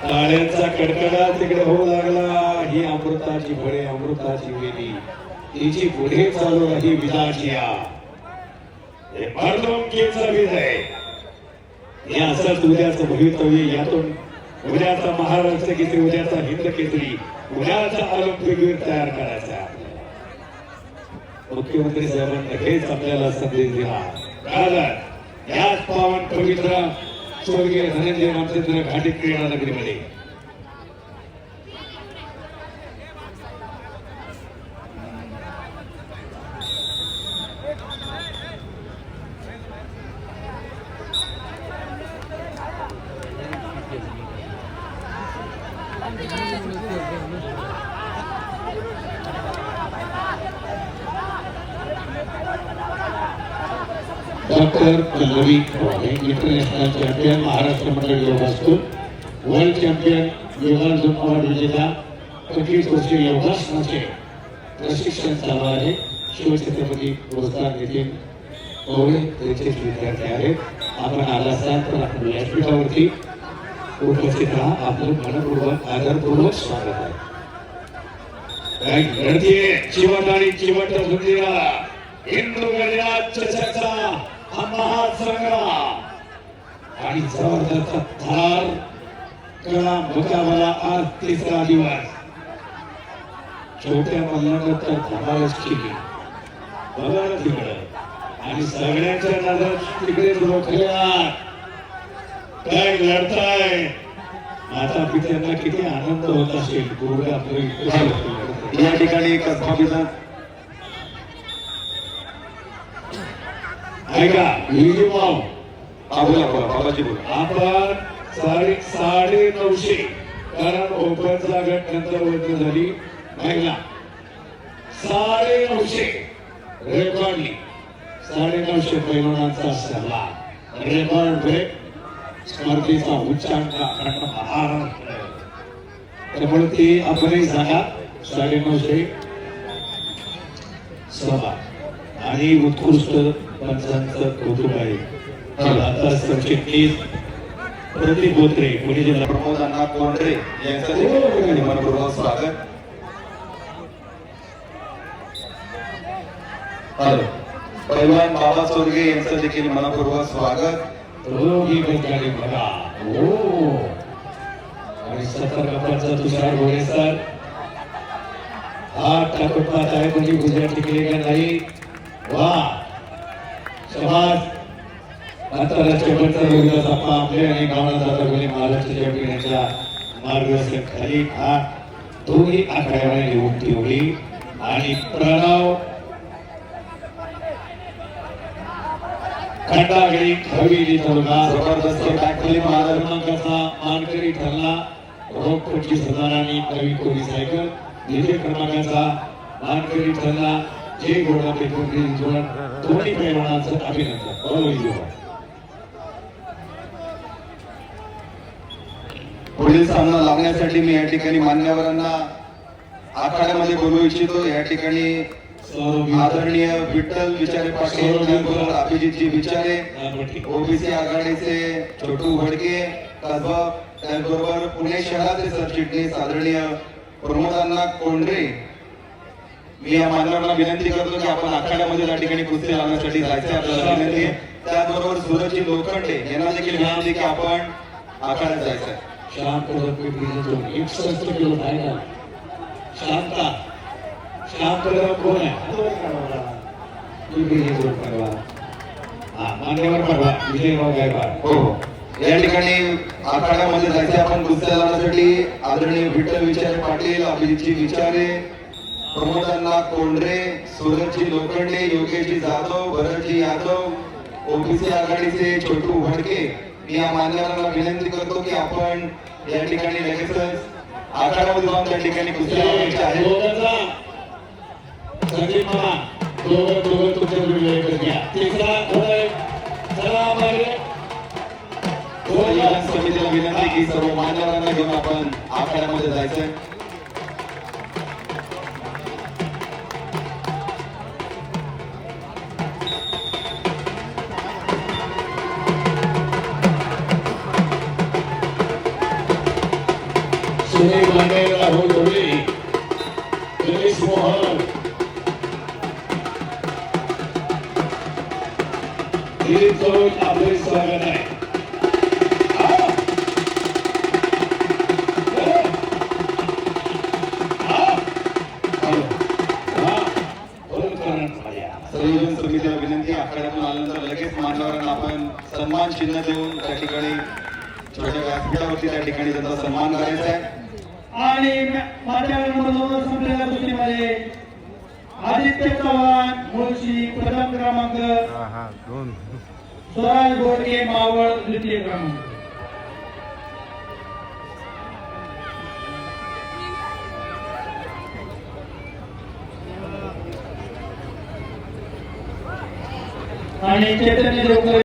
टाळ्यांचा कडकडा तिकडे होऊ लागला। ही अमृताची फळे अमृताची वेली तिची पुढे चालू राही विजाची हे मर्दोंकेचा विजय। हे असंच उद्याचं भवितव्य यातून उद्याचा महाराष्ट्र केसरी उद्याचा हिंद केसरी उद्याचा ऑलिम्पिकवीर तयार करायचा। मुख्यमंत्री साहेबांनी हेच आपल्याला संदेश दिला। कारण याच पावन पवित्र स्वर्गीय धनंजय रामचंद्र घाटी क्रीडा नगरीमध्ये doctor Pallavi international champion Maharashtra मंडळ योग स्कूल वर्ल्ड चॅम्पियन योगासन अवॉर्ड विजेता 25 वर्षीय योगासनाचे प्रशिक्षण चालू आहे। शिवछत्रपती पुरस्कार नितीन कवळे त्यांचे विद्यार्थी आहेत। आपण आला असाल तर आपण व्यासपीठावरती उपस्थित राहा। आपलं मनपूर्वक आदरपूर्वक स्वागत आहे। चिवट आणि चिवट सुंदीरा हिंदू गणराज्य चषकचा हा महासंग्राम आणि जबरदस्त थार कला मुकाबला आज तिसरा दिवस। छोट्या मल्लांना तर धमालच केली बघा ना तिकडे आणि सगळ्यांच्या नजर तिकडे रोखल्या। काय लढताय माता पित्यांना किती आनंद होत असेल। या ठिकाणी कसबा विधान ऐका बाबाजी बोला आपण 950 कारण ओपनचा गट नंतर वजन झाली महिला 950 रेकॉर्डली 950 पैलवानांचा सन्मान रेकॉर्ड ब्रेक स्पर्धेचा उच्चांक महाराष्ट्र। त्यामुळे ते आपणही सांगा 950 सभा आणि उत्कृष्ट पंचांचं कौतुक आहे। आता सरचिटणीस प्रदीप बोत्रे पुणे जिल्हा प्रमोद अण्णा कोंडरे यांचं देखील मनपूर्वक स्वागत। पैलवान बाबा चोरगे यांचं देखील मनपूर्वक स्वागत। रोगी बेकारी बघा हो आणि 70 गप्पांचा तुषार घोडे सर हा टाकत पाहत आहे कोणी गुजरात टिकले का नाही। वा समाज आंतरराष्ट्रीय पंचरोगिता सप्पा आपले आणि गावाला जाता कोणी महाराष्ट्र चॅम्पियनच्या मार्गदर्शन खाली हा दोन्ही आखाड्याने लिहून ठेवली आणि प्रणव खंडागडी हवेली तालुका जबरदस्त बॅकफलिप क्रमांकाचा मानकरी ठरला। रोख 25,000 आणि नवी कोरी सायकल द्वितीय क्रमांकाचा मानकरी ठरला। जे घोडा पेटवून दोन्ही पैलवानांचं अभिनंदन। पुढील सामना लावण्यासाठी मी या ठिकाणी मान्यवरांना आखाड्यामध्ये बोलवू इच्छितो। या ठिकाणी आदरणीय विठ्ठल विचारे पाटील त्याचबरोबर अभिजितजी विचारे ओबीसी आघाडीचे छोटू भडके कसबा त्याचबरोबर पुणे शहराचे सरचिटणीस आदरणीय प्रमोदांना कोंडरे। मी या मान्यवरांना विनंती करतो की आपण आखाड्यामध्ये या ठिकाणी कुस्ती लावण्यासाठी जायचे आपल्याला विनंती आहे। त्याचबरोबर सूरजजी लोखंडे यांना देखील विनंती की आपण आखाड्यात जायचं। शांत 61 किलो फायनल शांता शांत कोण आहे मान्यवर परवा विजयराव गायकवाड हो या ठिकाणी आखाड्यामध्ये जायचे आपण कुस्त्या लावण्यासाठी आदरणीय विठ्ठल विचारे पाटील अभिजितजी विचारे प्रमोदांना कोंडरे सूरजजी लोखंडे योगेशजी जाधव भरतजी यादव ओबीसी आघाडीचे छोटू भडके। मी या मान्यवरांना विनंती करतो की आपण या ठिकाणी लगेचच आखाड्यामध्ये जाऊन त्या ठिकाणी कुस्ती लावायची आहे। समितीला विनंती की सर्व मान्यवरांना घेऊन आपण आखाड्यामध्ये जायचंय। सुनील मांडे, राहुल ढोळे, गणेश मोहन, दिलीप चौक, आपले स्वागत आहे. संयोजन समितीला विनंती, आखाड्यातून आल्यानंतर लगेच मान्यवरांना आपण सन्मान चिन्ह देऊन त्या ठिकाणी छोट्या व्यासपीठावरती त्या ठिकाणी त्यांचा सन्मान करायचा आहे. आणि माझ्या नंबर संपलेल्या कुस्तीमध्ये आदित्य चव्हाण मुळशी प्रथम क्रमांक, स्वराज गोडके मावळ द्वितीय क्रमांक. आणि चैतन्य देवकर